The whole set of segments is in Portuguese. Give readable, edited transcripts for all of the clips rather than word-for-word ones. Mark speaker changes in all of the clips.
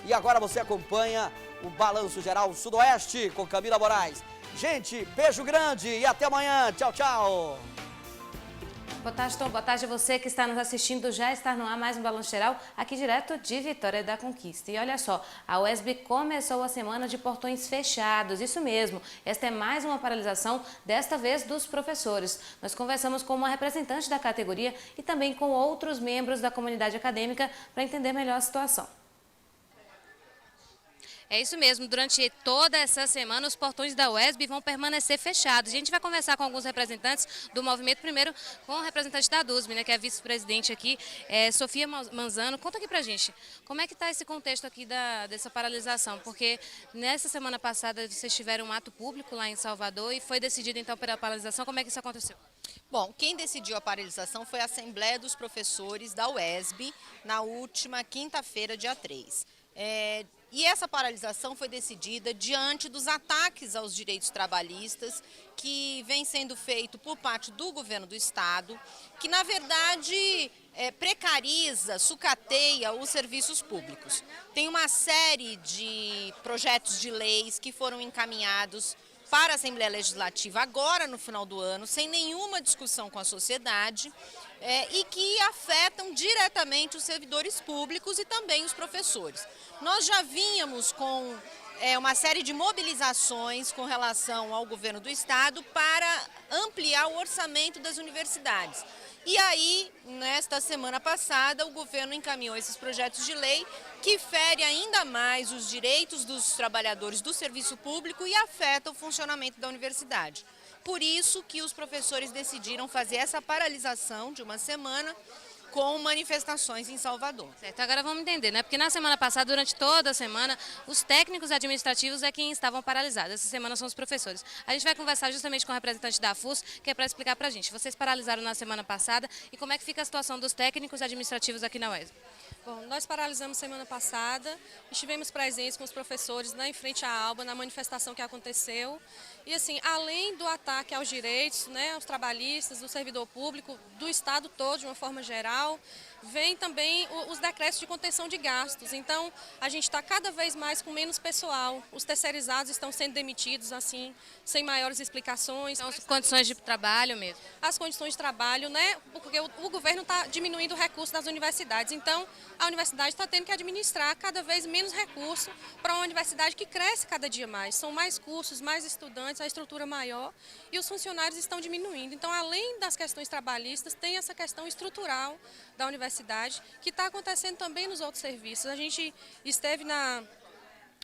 Speaker 1: E agora você acompanha o Balanço Geral Sudoeste com Camila Moraes. Gente, beijo grande e até amanhã. Tchau, tchau.
Speaker 2: Boa tarde, Tom. Boa tarde a você que está nos assistindo. Já está no ar mais um Balanço Geral, aqui direto de Vitória da Conquista. E olha só, a UESB começou a semana de portões fechados. Isso mesmo, esta é mais uma paralisação, desta vez dos professores. Nós conversamos com uma representante da categoria e também com outros membros da comunidade acadêmica para entender melhor a situação. É isso mesmo, durante toda essa semana os portões da UESB vão permanecer fechados. A gente vai conversar com alguns representantes do movimento, primeiro com o representante da DUSB, né, que é vice-presidente aqui, Sofia Manzano. Conta aqui pra gente, como é que está esse contexto aqui dessa paralisação? Porque nessa semana passada vocês tiveram um ato público lá em Salvador e foi decidido então pela paralisação. Como é que isso aconteceu?
Speaker 3: Bom, quem decidiu a paralisação foi a Assembleia dos Professores da UESB na última quinta-feira, dia 3. E essa paralisação foi decidida diante dos ataques aos direitos trabalhistas que vem sendo feito por parte do governo do estado, que na verdade precariza, sucateia os serviços públicos. Tem uma série de projetos de leis que foram encaminhados para a Assembleia Legislativa agora no final do ano, sem nenhuma discussão com a sociedade, e que afetam diretamente os servidores públicos e também os professores. Nós já vínhamos com uma série de mobilizações com relação ao governo do estado para ampliar o orçamento das universidades. E aí, nesta semana passada, o governo encaminhou esses projetos de lei que ferem ainda mais os direitos dos trabalhadores do serviço público e afetam o funcionamento da universidade. Por isso que os professores decidiram fazer essa paralisação de uma semana com manifestações em Salvador.
Speaker 2: Certo, agora vamos entender, né? Porque na semana passada, durante toda a semana, os técnicos administrativos é quem estavam paralisados. Essa semana são os professores. A gente vai conversar justamente com o representante da FUS, que é para explicar para a gente. Vocês paralisaram na semana passada e como é que fica a situação dos técnicos administrativos aqui na UESB?
Speaker 4: Bom, nós paralisamos semana passada, estivemos presentes com os professores em frente à Alba, na manifestação que aconteceu. E assim, além do ataque aos direitos, né, aos trabalhistas, do servidor público, do Estado todo, de uma forma geral, vem também os decretos de contenção de gastos. Então, a gente está cada vez mais com menos pessoal. Os terceirizados estão sendo demitidos, assim, sem maiores explicações.
Speaker 2: São as condições de trabalho mesmo?
Speaker 4: As condições de trabalho, né? Porque o governo está diminuindo o recurso das universidades. Então, a universidade está tendo que administrar cada vez menos recurso para uma universidade que cresce cada dia mais. São mais cursos, mais estudantes, a estrutura maior e os funcionários estão diminuindo. Então, além das questões trabalhistas, tem essa questão estrutural da universidade, que está acontecendo também nos outros serviços. A gente esteve na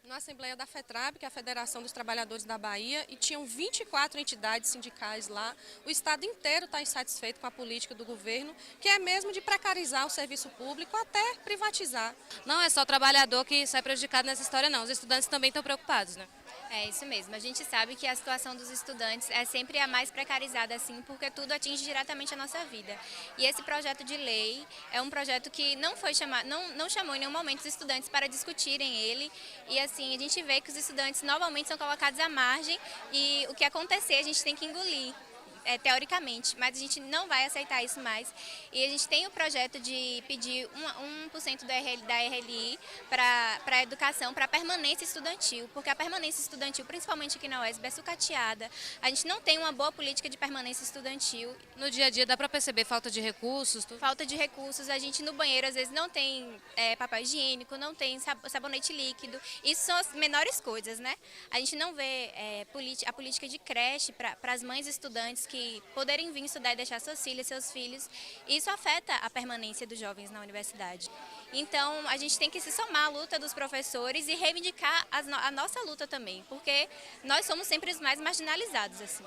Speaker 4: Assembleia da FETRAB, que é a Federação dos Trabalhadores da Bahia, e tinham 24 entidades sindicais lá. O Estado inteiro está insatisfeito com a política do governo, que é mesmo de precarizar o serviço público até privatizar.
Speaker 2: Não é só o trabalhador que sai prejudicado nessa história, não. Os estudantes também estão preocupados, né?
Speaker 5: É isso mesmo. A gente sabe que a situação dos estudantes é sempre a mais precarizada, assim, porque tudo atinge diretamente a nossa vida. E esse projeto de lei é um projeto que não foi chamado, não chamou em nenhum momento os estudantes para discutirem ele. E assim, a gente vê que os estudantes novamente são colocados à margem e o que acontecer a gente tem que engolir. Teoricamente, mas a gente não vai aceitar isso mais. E a gente tem o projeto de pedir 1% da RLI para a educação, para a permanência estudantil, porque a permanência estudantil, principalmente aqui na UESB, é sucateada. A gente não tem uma boa política de permanência estudantil.
Speaker 2: No dia a dia dá para perceber falta de recursos? Tudo?
Speaker 5: Falta de recursos, a gente no banheiro às vezes não tem papel higiênico, não tem sabonete líquido. Isso são as menores coisas, né? A gente não vê a política de creche para as mães estudantes que poderem vir estudar e deixar suas filhas, seus filhos. Isso afeta a permanência dos jovens na universidade. Então, a gente tem que se somar à luta dos professores e reivindicar a nossa luta também, porque nós somos sempre os mais marginalizados, assim.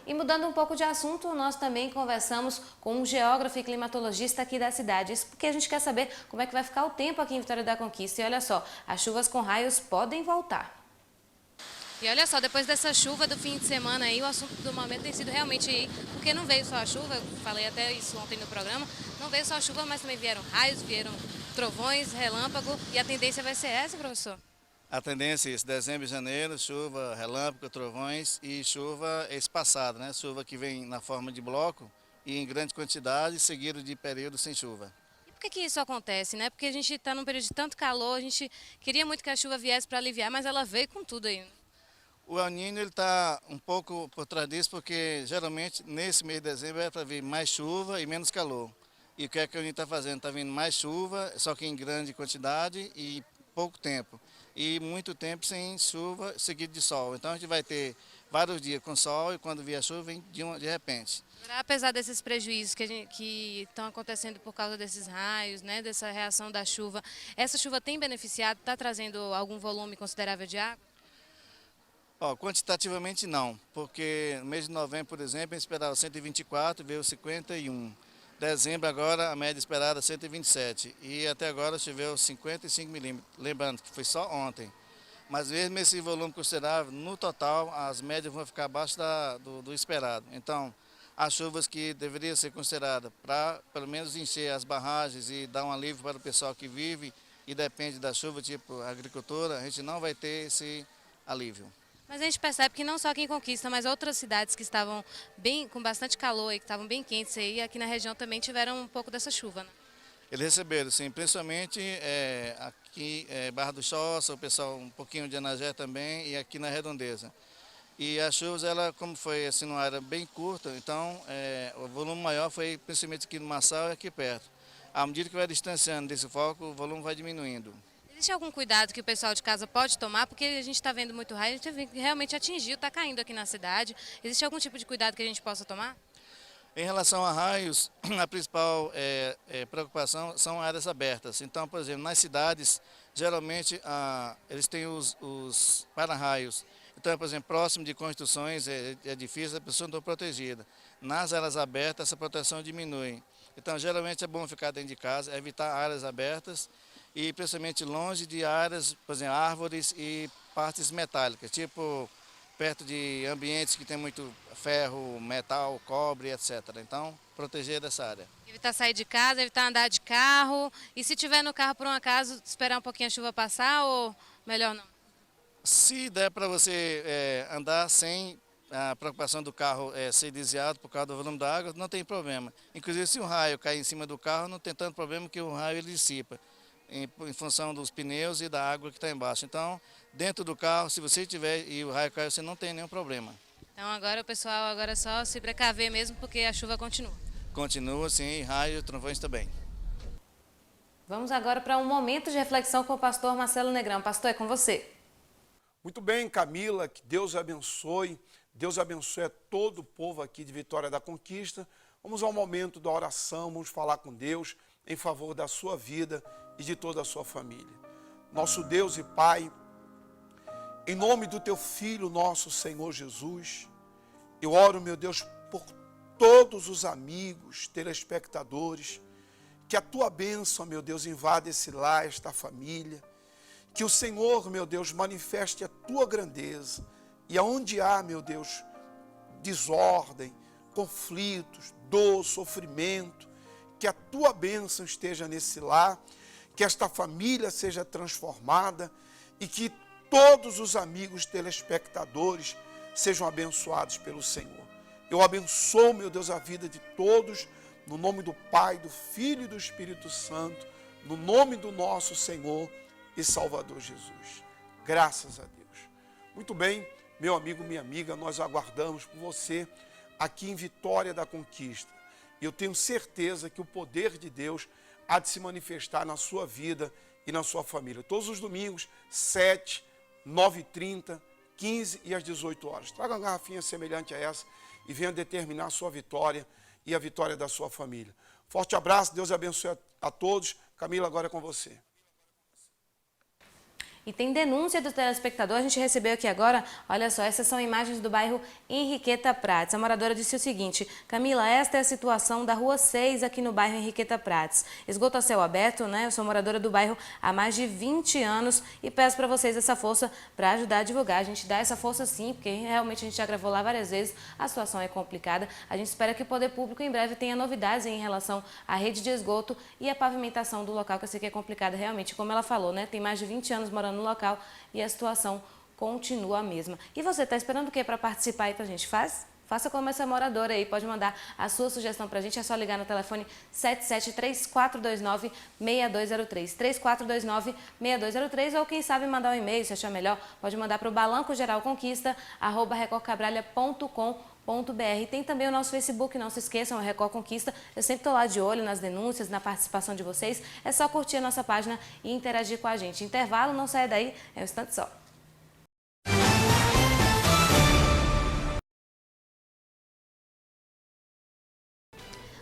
Speaker 2: E mudando um pouco de assunto, nós também conversamos com um geógrafo e climatologista aqui da cidade. Isso porque a gente quer saber como é que vai ficar o tempo aqui em Vitória da Conquista. E olha só, as chuvas com raios podem voltar. E olha só, depois dessa chuva do fim de semana aí, o assunto do momento tem sido realmente aí, porque não veio só a chuva, eu falei até isso ontem no programa, não veio só a chuva, mas também vieram raios, vieram trovões, relâmpago, e a tendência vai ser essa, professor?
Speaker 6: A tendência é isso, dezembro e janeiro, chuva, relâmpago, trovões e chuva espaçada, né? Chuva que vem na forma de bloco e em grande quantidade, seguido de período sem chuva.
Speaker 2: Por que isso acontece, né? Porque a gente está num período de tanto calor, a gente queria muito que a chuva viesse para aliviar, mas ela veio com tudo aí.
Speaker 6: O El Niño está um pouco por trás disso, porque geralmente nesse mês de dezembro é para vir mais chuva e menos calor. E o que é que o El Niño está fazendo? Está vindo mais chuva, só que em grande quantidade e pouco tempo. E muito tempo sem chuva, seguido de sol. Então a gente vai ter vários dias com sol e quando vier a chuva vem de repente.
Speaker 2: Apesar desses prejuízos que estão acontecendo por causa desses raios, né, dessa reação da chuva, essa chuva tem beneficiado, está trazendo algum volume considerável de água?
Speaker 6: Quantitativamente não, porque no mês de novembro, por exemplo, a gente esperava 124, veio 51. Dezembro agora a média esperada é 127 e até agora choveu 55 milímetros, lembrando que foi só ontem. Mas mesmo esse volume considerável, no total as médias vão ficar abaixo do esperado. Então, as chuvas que deveriam ser consideradas para pelo menos encher as barragens e dar um alívio para o pessoal que vive e depende da chuva, tipo agricultura, a gente não vai ter esse alívio.
Speaker 2: Mas a gente percebe que não só aqui em Conquista, mas outras cidades que estavam com bastante calor e que estavam bem quentes aí, aqui na região também tiveram um pouco dessa chuva, né?
Speaker 6: Eles receberam, sim, principalmente aqui Barra do Choça, o pessoal um pouquinho de Anagé também e aqui na Redondeza. E as chuvas, ela, como foi assim, numa área bem curta, então o volume maior foi principalmente aqui no Marçal e aqui perto. À medida que vai distanciando desse foco, o volume vai diminuindo.
Speaker 2: Existe algum cuidado que o pessoal de casa pode tomar? Porque a gente está vendo muito raio, a gente vê que realmente atingiu, está caindo aqui na cidade. Existe algum tipo de cuidado que a gente possa tomar?
Speaker 6: Em relação a raios, a principal preocupação são áreas abertas. Então, por exemplo, nas cidades, geralmente eles têm os para-raios. Então, por exemplo, próximo de construções é difícil, a pessoa não está protegida. Nas áreas abertas, essa proteção diminui. Então, geralmente é bom ficar dentro de casa, evitar áreas abertas e principalmente longe de áreas, por exemplo, árvores e partes metálicas, tipo perto de ambientes que tem muito ferro, metal, cobre, etc. Então, proteger dessa área.
Speaker 2: Evitar sair de casa, evitar andar de carro. E se tiver no carro por um acaso, esperar um pouquinho a chuva passar ou melhor não?
Speaker 6: Se der para você andar sem a preocupação do carro ser desviado por causa do volume da água, não tem problema. Inclusive, se um raio cair em cima do carro, não tem tanto problema que o raio ele dissipa, em função dos pneus e da água que está embaixo. Então, dentro do carro, se você tiver e o raio cair, você não tem nenhum problema.
Speaker 2: Então agora o pessoal é só se precaver mesmo, porque a chuva continua.
Speaker 6: Continua, sim, e raio e trovões também.
Speaker 2: Vamos agora para um momento de reflexão com o pastor Marcelo Negrão. Pastor, é com você.
Speaker 7: Muito bem, Camila, que Deus abençoe. Deus abençoe a todo o povo aqui de Vitória da Conquista. Vamos ao momento da oração, vamos falar com Deus em favor da sua vida e de toda a sua família. Nosso Deus e Pai, em nome do Teu Filho, nosso Senhor Jesus, eu oro, meu Deus, por todos os amigos, telespectadores, que a Tua bênção, meu Deus, invada esse lar, esta família, que o Senhor, meu Deus, manifeste a Tua grandeza, e aonde há, meu Deus, desordem, conflitos, dor, sofrimento, que a Tua bênção esteja nesse lar, que esta família seja transformada e que todos os amigos telespectadores sejam abençoados pelo Senhor. Eu abençoo, meu Deus, a vida de todos, no nome do Pai, do Filho e do Espírito Santo, no nome do nosso Senhor e Salvador Jesus. Graças a Deus. Muito bem, meu amigo, minha amiga, nós aguardamos por você aqui em Vitória da Conquista. E eu tenho certeza que o poder de Deus há de se manifestar na sua vida e na sua família. Todos os domingos, 7, 9h30, 15 e às 18 horas. Traga uma garrafinha semelhante a essa e venha determinar a sua vitória e a vitória da sua família. Forte abraço, Deus abençoe a todos. Camila, agora é com você.
Speaker 2: E tem denúncia do telespectador, a gente recebeu aqui agora, olha só, essas são imagens do bairro Henriqueta Prates. A moradora disse o seguinte: Camila, esta é a situação da Rua 6 aqui no bairro Henriqueta Prates. Esgoto a céu aberto, né? Eu sou moradora do bairro há mais de 20 anos e peço para vocês essa força para ajudar a divulgar. A gente dá essa força sim, porque realmente a gente já gravou lá várias vezes, a situação é complicada. A gente espera que o poder público em breve tenha novidades em relação à rede de esgoto e a pavimentação do local, que eu sei que é complicada realmente. Como ela falou, né? Tem mais de 20 anos morando no local e a situação continua a mesma. E você está esperando o que para participar aí para a gente? Faz? Faça como essa moradora aí, pode mandar a sua sugestão pra gente, é só ligar no telefone 773429-6203, 3429-6203, ou quem sabe mandar um e-mail, se achar melhor, pode mandar para o balancogeralconquista@recordcabralha.com.br. Tem também o nosso Facebook, não se esqueçam, o Record Conquista. Eu sempre estou lá de olho nas denúncias, na participação de vocês. É só curtir a nossa página e interagir com a gente. Intervalo, não saia daí, é um instante só.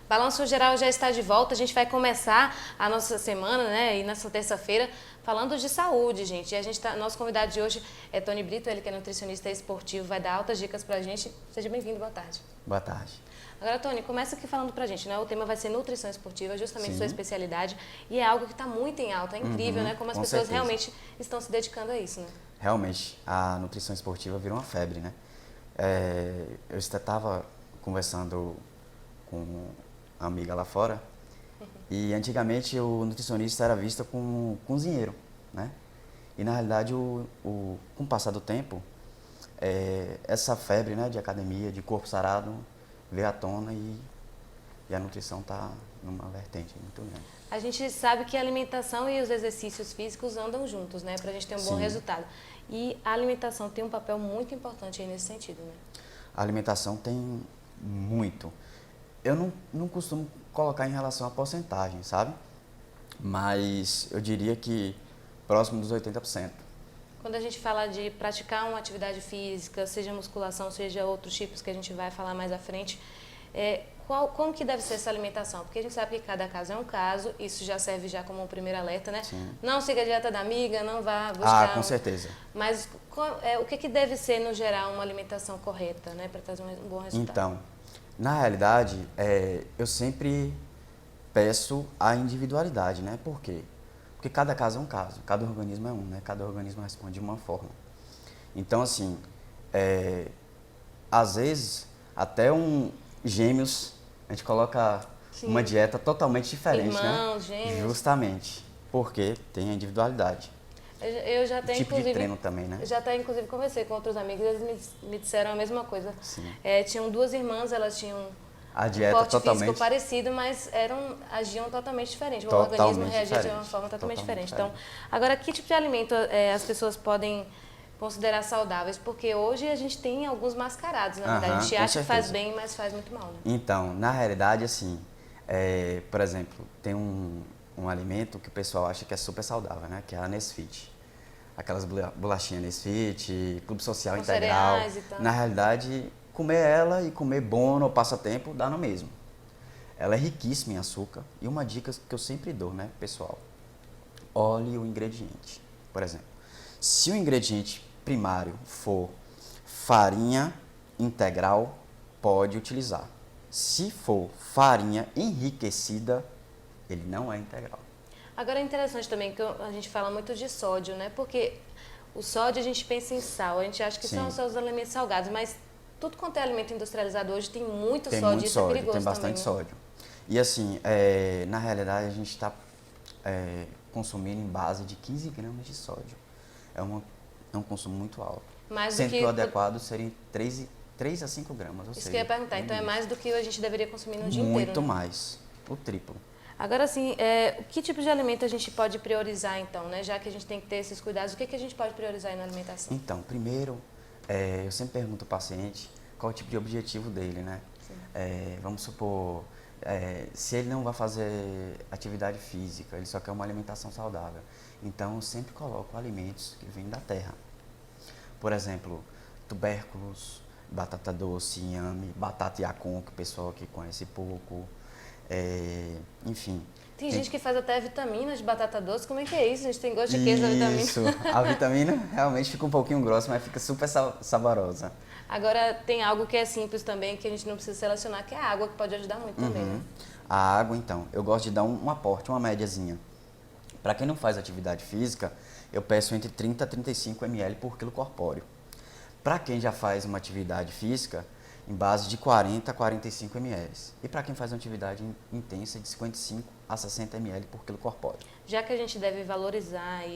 Speaker 2: Balanço Geral já está de volta, a gente vai começar a nossa semana, né, e nessa terça-feira, falando de saúde, gente. E a gente nosso convidado de hoje é Tony Brito, ele que é nutricionista esportivo, vai dar altas dicas pra gente. Seja bem-vindo, boa tarde.
Speaker 8: Boa tarde.
Speaker 2: Agora, Tony, começa aqui falando pra gente, né, o tema vai ser nutrição esportiva, justamente
Speaker 8: Sim.
Speaker 2: sua especialidade, e é algo que está muito em alta, é incrível, né, como as pessoas
Speaker 8: certeza.
Speaker 2: realmente estão se dedicando a isso, né?
Speaker 8: Realmente, a nutrição esportiva virou uma febre, né? Eu estava conversando com uma amiga lá fora, e antigamente o nutricionista era visto como um cozinheiro, né? E na realidade, com o passar do tempo, essa febre, né, de academia, de corpo sarado, veio à tona e a nutrição está numa vertente muito grande.
Speaker 2: A gente sabe que a alimentação e os exercícios físicos andam juntos, né, pra gente ter um bom
Speaker 8: Sim.
Speaker 2: resultado. E a alimentação tem um papel muito importante aí nesse sentido, né?
Speaker 8: A alimentação tem muito. Eu não costumo colocar em relação à porcentagem, sabe? Mas eu diria que próximo dos 80%.
Speaker 2: Quando a gente fala de praticar uma atividade física, seja musculação, seja outros tipos que a gente vai falar mais à frente, como que deve ser essa alimentação? Porque a gente sabe que cada caso é um caso, isso já serve já como um primeiro alerta, né?
Speaker 8: Sim.
Speaker 2: Não siga a dieta da amiga, não vá buscar...
Speaker 8: Com certeza.
Speaker 2: Mas o que deve ser, no geral, uma alimentação correta, né? Para trazer um bom resultado?
Speaker 8: Então, na realidade, eu sempre peço a individualidade, né? Por quê? Porque cada caso é um caso, cada organismo é um, né? Cada organismo responde de uma forma. Então, assim, às vezes, até gêmeos, a gente coloca
Speaker 2: Sim.
Speaker 8: uma dieta totalmente diferente,
Speaker 2: Irmãos,
Speaker 8: né?
Speaker 2: gêmeos.
Speaker 8: Justamente, porque tem a individualidade.
Speaker 2: Eu já tenho,
Speaker 8: Tipo de treino também, né?
Speaker 2: Já até, inclusive, conversei com outros amigos, eles me disseram a mesma coisa.
Speaker 8: Sim.
Speaker 2: Tinham duas irmãs, elas tinham
Speaker 8: A
Speaker 2: um
Speaker 8: dieta
Speaker 2: porte
Speaker 8: totalmente...
Speaker 2: físico parecido, mas agiam totalmente diferente. O
Speaker 8: Totalmente
Speaker 2: organismo reagia de
Speaker 8: diferente.
Speaker 2: uma forma totalmente
Speaker 8: Totalmente
Speaker 2: diferente. Então, agora, que tipo de alimento as pessoas podem considerar saudáveis? Porque hoje a gente tem alguns mascarados, na verdade. A gente
Speaker 8: com
Speaker 2: acha que faz
Speaker 8: certeza.
Speaker 2: bem, mas faz muito mal, né?
Speaker 8: Então, na realidade, assim, por exemplo, tem um alimento que o pessoal acha que é super saudável, né? Que é a Nesfit. Aquelas bolachinhas Nesfit, Clube Social
Speaker 2: Com
Speaker 8: Integral.
Speaker 2: cereais e tal.
Speaker 8: Na realidade, comer ela e comer Bono ou passatempo dá no mesmo. Ela é riquíssima em açúcar. E uma dica que eu sempre dou, né, pessoal? Olhe o ingrediente. Por exemplo, se o ingrediente primário for farinha integral, pode utilizar. Se for farinha enriquecida, ele não é integral.
Speaker 2: Agora é interessante também que a gente fala muito de sódio, né? Porque o sódio a gente pensa em sal, a gente acha que
Speaker 8: Sim.
Speaker 2: são os alimentos salgados, mas tudo quanto é alimento industrializado hoje tem muito
Speaker 8: Tem
Speaker 2: sódio,
Speaker 8: muito
Speaker 2: isso é
Speaker 8: sódio,
Speaker 2: perigoso
Speaker 8: tem bastante
Speaker 2: também, né?
Speaker 8: sódio. E assim, na realidade a gente está consumindo em base de 15 gramas de sódio. É um consumo muito alto.
Speaker 2: Mais do
Speaker 8: Sendo
Speaker 2: que
Speaker 8: que o adequado seria 3 a 5 gramas. Ou
Speaker 2: Isso
Speaker 8: seja,
Speaker 2: que eu ia perguntar, então é
Speaker 8: muito.
Speaker 2: mais do que a gente deveria consumir no dia inteiro,
Speaker 8: Muito
Speaker 2: né?
Speaker 8: mais, o triplo.
Speaker 2: Agora, assim, que tipo de alimento a gente pode priorizar, então, né? Já que a gente tem que ter esses cuidados, o que a gente pode priorizar aí na alimentação?
Speaker 8: Então, primeiro, eu sempre pergunto ao paciente qual o tipo de objetivo dele, né? Vamos supor, se ele não vai fazer atividade física, ele só quer uma alimentação saudável. Então, eu sempre coloco alimentos que vêm da terra. Por exemplo, tubérculos, batata doce, inhame, batata yacon, que o pessoal aqui conhece pouco. Enfim.
Speaker 2: Tem gente que faz até vitamina de batata doce, como é que é isso? A gente tem gosto de queijo da vitamina.
Speaker 8: Isso, a vitamina realmente fica um pouquinho grossa, mas fica super saborosa.
Speaker 2: Agora, tem algo que é simples também, que a gente não precisa selecionar, que é a água, que pode ajudar muito também, né?
Speaker 8: A água, então, eu gosto de dar um aporte, uma médiazinha. Para quem não faz atividade física, eu peço entre 30 a 35 ml por quilo corpóreo. Para quem já faz uma atividade física, em base de 40 a 45 ml. E para quem faz uma atividade intensa, de 55 a 60 ml por quilo corpóreo.
Speaker 2: Já que a gente deve valorizar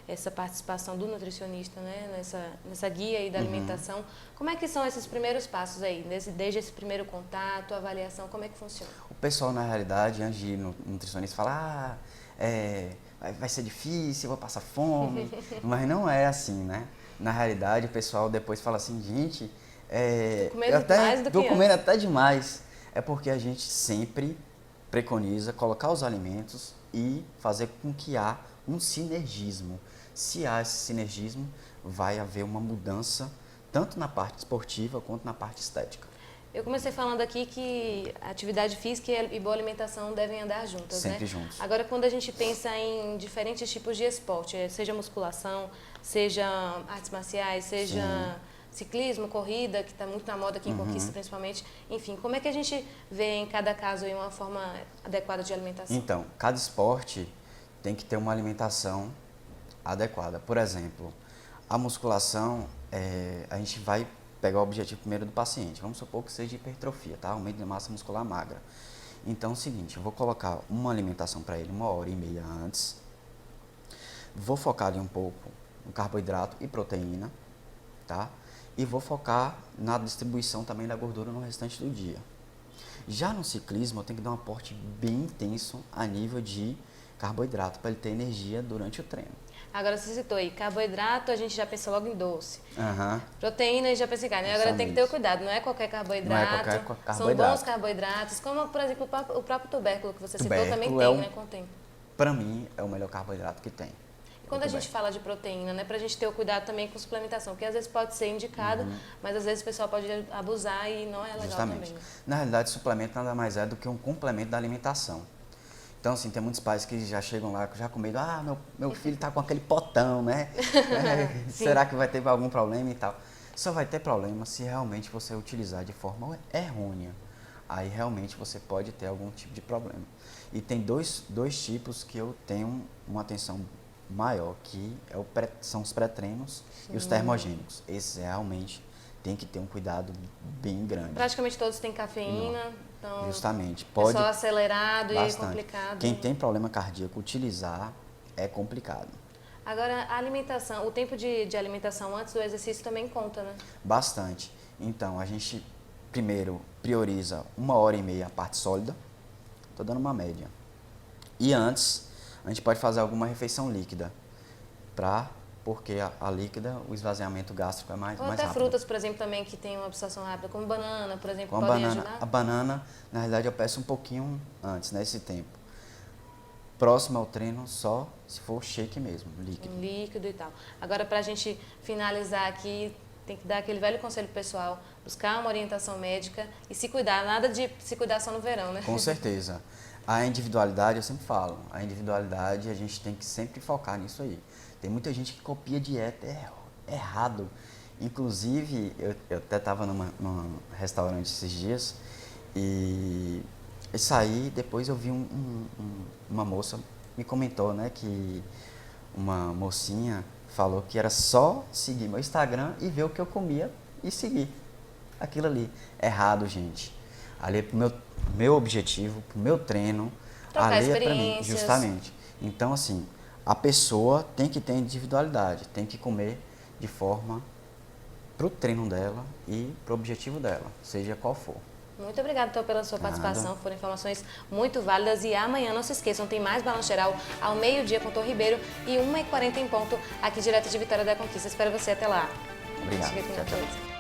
Speaker 2: essa participação do nutricionista, né, nessa guia aí da alimentação. Como é que são esses primeiros passos aí, desde esse primeiro contato, avaliação, como é que funciona?
Speaker 8: O pessoal, na realidade, antes de ir no nutricionista, fala, vai ser difícil, eu vou passar fome, mas não é assim, né? Na realidade, o pessoal depois fala assim, gente, tô comendo até demais. É porque a gente sempre preconiza colocar os alimentos e fazer com que há um sinergismo. Se há esse sinergismo, vai haver uma mudança tanto na parte esportiva quanto na parte estética.
Speaker 2: Eu comecei falando aqui que atividade física e boa alimentação devem andar juntas,
Speaker 8: sempre
Speaker 2: né?
Speaker 8: juntos.
Speaker 2: Agora, quando a gente pensa em diferentes tipos de esporte, seja musculação, seja artes marciais, seja ciclismo, corrida, que está muito na moda aqui em Conquista principalmente, enfim, como é que a gente vê em cada caso aí uma forma adequada de alimentação?
Speaker 8: Então, cada esporte tem que ter uma alimentação adequada. Por exemplo, a musculação, a gente vai pegar o objetivo primeiro do paciente. Vamos supor que seja hipertrofia, tá? Aumento de massa muscular magra. Então é o seguinte, eu vou colocar uma alimentação para ele 1h30 antes. Vou focar ali um pouco no carboidrato e proteína, tá? E vou focar na distribuição também da gordura no restante do dia. Já no ciclismo, eu tenho que dar um aporte bem intenso a nível de carboidrato para ele ter energia durante o treino.
Speaker 2: Agora você citou aí, carboidrato a gente já pensa logo em doce.
Speaker 8: Uhum.
Speaker 2: Proteína a gente já pensa em carne. Agora tem que ter o cuidado, não é qualquer carboidrato.
Speaker 8: Não é qualquer carboidrato.
Speaker 2: São bons carboidratos, como por exemplo o próprio tubérculo que você citou também tem, né? Contém.
Speaker 8: Para mim, é o melhor carboidrato que tem.
Speaker 2: E quando a gente fala de proteína, né, pra gente ter o cuidado também com suplementação, porque às vezes pode ser indicado, mas às vezes o pessoal pode abusar e não é legal também. Né?
Speaker 8: Na realidade, suplemento nada mais é do que um complemento da alimentação. Então, assim, tem muitos pais que já chegam lá, já com medo, meu filho tá com aquele potão, né? Será que vai ter algum problema e tal? Só vai ter problema se realmente você utilizar de forma errônea. Aí, realmente, você pode ter algum tipo de problema. E tem dois tipos que eu tenho uma atenção maior, que são os pré-treinos e os termogênicos. Esses realmente tem que ter um cuidado bem grande.
Speaker 2: Praticamente todos têm cafeína. Então,
Speaker 8: justamente. Pode,
Speaker 2: só acelerado
Speaker 8: bastante.
Speaker 2: E complicado.
Speaker 8: Quem tem problema cardíaco, utilizar é complicado.
Speaker 2: Agora, a alimentação, o tempo de alimentação antes do exercício também conta, né?
Speaker 8: Bastante. Então, a gente primeiro prioriza 1h30 a parte sólida. Estou dando uma média. E antes, a gente pode fazer alguma refeição líquida, porque a líquida, o esvaziamento gástrico é mais rápido.
Speaker 2: Ou até frutas, por exemplo, também que tem uma absorção rápida, como banana, por exemplo,
Speaker 8: podem
Speaker 2: ajudar?
Speaker 8: A banana, na realidade, eu peço um pouquinho antes, nesse tempo. Próximo ao treino, só se for shake mesmo, líquido.
Speaker 2: Líquido e tal. Agora, para a gente finalizar aqui, tem que dar aquele velho conselho pessoal, buscar uma orientação médica e se cuidar, nada de se cuidar só no verão, né?
Speaker 8: Com certeza. A individualidade, eu sempre falo, a individualidade a gente tem que sempre focar nisso aí. Tem muita gente que copia dieta errado. Inclusive, eu até estava num restaurante esses dias e eu saí, depois eu vi uma moça me comentou, né, que uma mocinha falou que era só seguir meu Instagram e ver o que eu comia e seguir aquilo ali. Errado, gente. Ali é pro meu objetivo, pro meu treino,
Speaker 2: trocar
Speaker 8: ali é para mim, justamente. Então, assim, a pessoa tem que ter individualidade, tem que comer de forma pro treino dela e pro objetivo dela, seja qual for.
Speaker 2: Muito obrigada, então, pela sua participação. Foram informações muito válidas. E amanhã, não se esqueçam, tem mais Balanço Geral ao meio-dia com o Tom Ribeiro e 1h40 em ponto, aqui direto de Vitória da Conquista. Espero você até lá.
Speaker 8: Obrigado. Tchau, tchau.